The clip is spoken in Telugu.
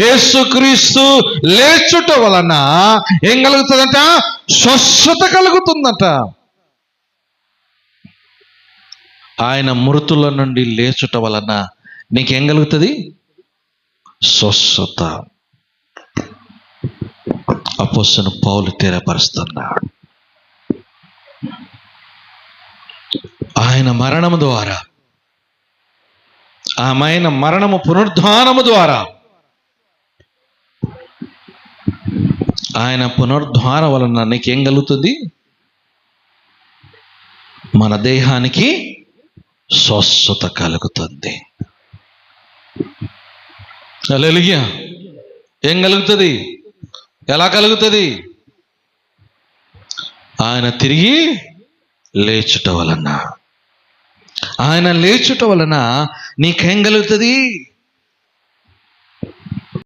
యేసుక్రీస్తు లేచుట వలన ఏం కలుగుతుందంట? స్వస్థత కలుగుతుందట. ఆయన మృతుల నుండి లేచుట వలన నీకేం కలుగుతుంది? స్వస్థత. అపోస్తలుడైన పౌలు తెలియపరుస్తున్నాడు. ఆయన మరణము ద్వారా, ఆయన మరణము పునరుద్ధానము ద్వారా, ఆయన పునరుద్ధానం వలన నీకేం కలుగుతుంది? మన దేహానికి స్వస్థత కలుగుతుంది. హల్లెలూయా. ఏం కలుగుతుంది? ఎలా కలుగుతుంది? ఆయన తిరిగి లేచుట వలన. ఆయన లేచుట వలన నీకేం కలుగుతుంది?